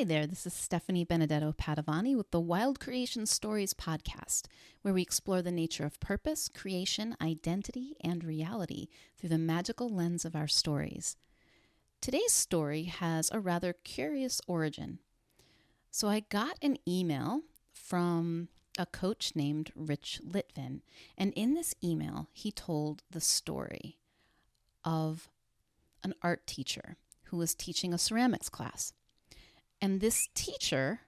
Hi there, this is Stephanie Benedetto Padavani with the Wild Creation Stories podcast, where we explore the nature of purpose, creation, identity, and reality through the magical lens of our stories. Today's story has a rather curious origin. So I got an email from a coach named Rich Litvin, and in this email, he told the story of an art teacher who was teaching a ceramics class. And this teacher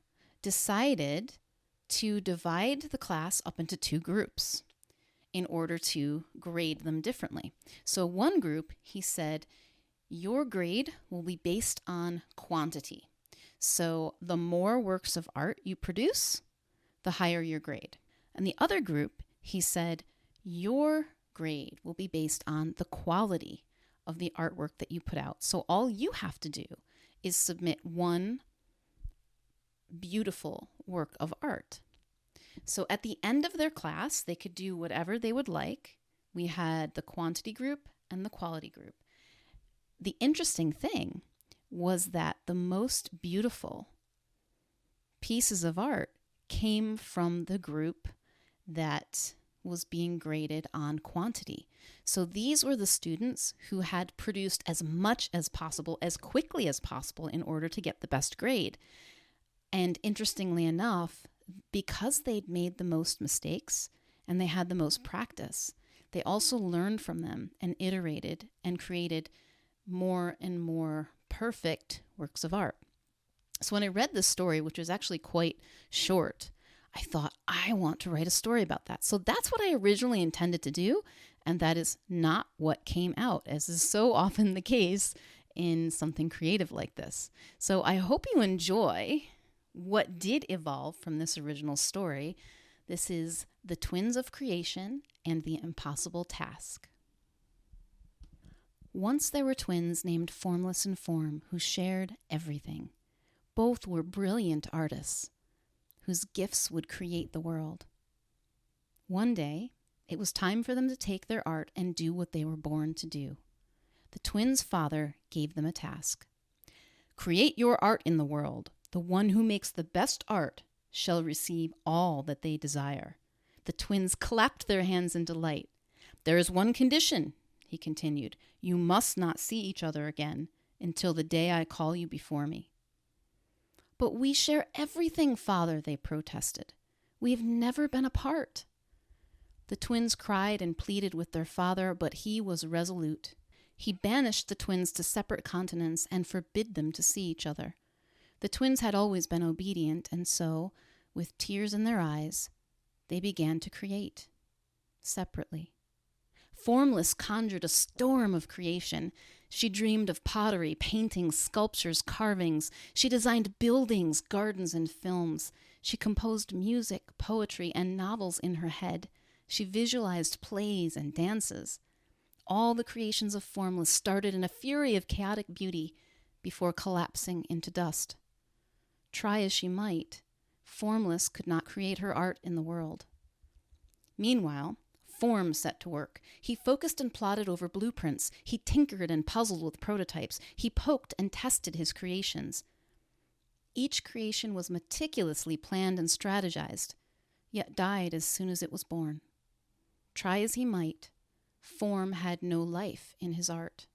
decided to divide the class up into two groups in order to grade them differently. So one group, he said, your grade will be based on quantity. So the more works of art you produce, the higher your grade. And the other group, he said, your grade will be based on the quality of the artwork that you put out. So all you have to do is submit one beautiful work of art. So at the end of their class, they could do whatever they would like. We had the quantity group and the quality group. The interesting thing was that the most beautiful pieces of art came from the group that was being graded on quantity. So these were the students who had produced as much as possible, as quickly as possible in order to get the best grade. And interestingly enough, because they'd made the most mistakes and they had the most practice, they also learned from them and iterated and created more and more perfect works of art. So when I read this story, which was actually quite short, I thought, I want to write a story about that. So that's what I originally intended to do, and that is not what came out, as is so often the case in something creative like this. So I hope you enjoy what did evolve from this original story. This is The Twins of Creation and the Impossible Task. Once there were twins named Formless and Form who shared everything. Both were brilliant artists whose gifts would create the world. One day, it was time for them to take their art and do what they were born to do. The twins' father gave them a task. Create your art in the world. The one who makes the best art shall receive all that they desire. The twins clapped their hands in delight. There is one condition, he continued. You must not see each other again until the day I call you before me. But we share everything, Father, they protested. We've never been apart. The twins cried and pleaded with their father, but he was resolute. He banished the twins to separate continents and forbid them to see each other. The twins had always been obedient, and so, with tears in their eyes, they began to create, separately. Formless conjured a storm of creation. She dreamed of pottery, paintings, sculptures, carvings. She designed buildings, gardens, and films. She composed music, poetry, and novels in her head. She visualized plays and dances. All the creations of Formless started in a fury of chaotic beauty before collapsing into dust. Try as she might, Formless could not create her art in the world. Meanwhile, Form set to work. He focused and plotted over blueprints. He tinkered and puzzled with prototypes. He poked and tested his creations. Each creation was meticulously planned and strategized, yet died as soon as it was born. Try as he might, Form had no life in his art.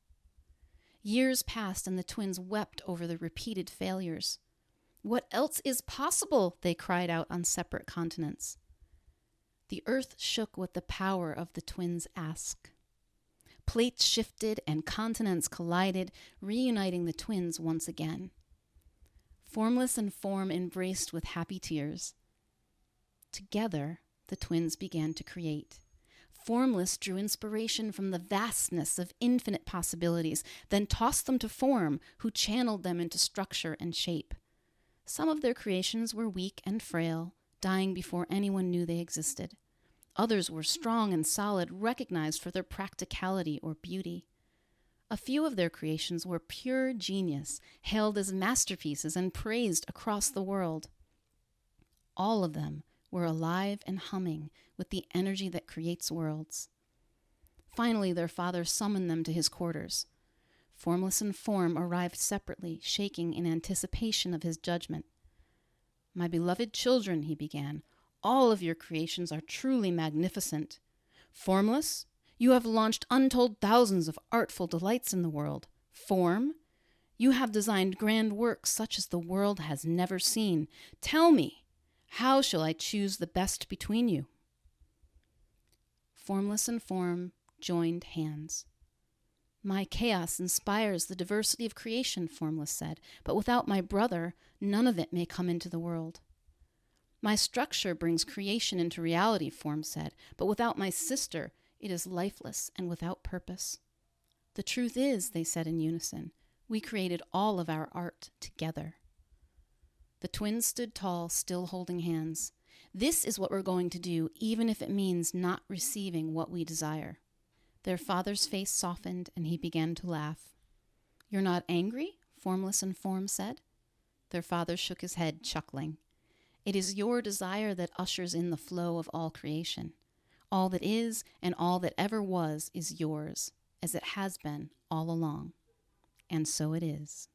Years passed and the twins wept over the repeated failures. What else is possible? They cried out on separate continents. The earth shook with the power of the twins' ask. Plates shifted and continents collided, reuniting the twins once again. Formless and Form embraced with happy tears. Together, the twins began to create. Formless drew inspiration from the vastness of infinite possibilities, then tossed them to Form, who channeled them into structure and shape. Some of their creations were weak and frail, dying before anyone knew they existed. Others were strong and solid, recognized for their practicality or beauty. A few of their creations were pure genius, hailed as masterpieces and praised across the world. All of them were alive and humming with the energy that creates worlds. Finally, their father summoned them to his quarters. Formless and Form arrived separately, shaking in anticipation of his judgment. "My beloved children," he began, "all of your creations are truly magnificent. Formless, you have launched untold thousands of artful delights in the world. Form, you have designed grand works such as the world has never seen. Tell me, how shall I choose the best between you?" Formless and Form joined hands. "My chaos inspires the diversity of creation," Formless said, "but without my brother, none of it may come into the world." "My structure brings creation into reality," Form said, "but without my sister, it is lifeless and without purpose." "The truth is," they said in unison, "we created all of our art together." The twins stood tall, still holding hands. "This is what we're going to do, even if it means not receiving what we desire." Their father's face softened, and he began to laugh. "You're not angry?" Formless and Form said. Their father shook his head, chuckling. "It is your desire that ushers in the flow of all creation. All that is and all that ever was is yours, as it has been all along. And so it is."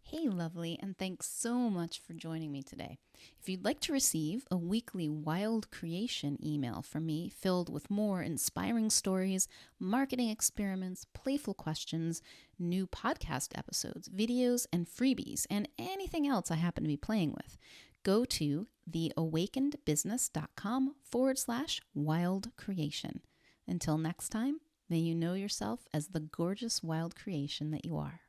Hey, lovely, and thanks so much for joining me today. If you'd like to receive a weekly Wild Creation email from me filled with more inspiring stories, marketing experiments, playful questions, new podcast episodes, videos, and freebies, and anything else I happen to be playing with, go to theawakenedbusiness.com/wild creation. Until next time, may you know yourself as the gorgeous wild creation that you are.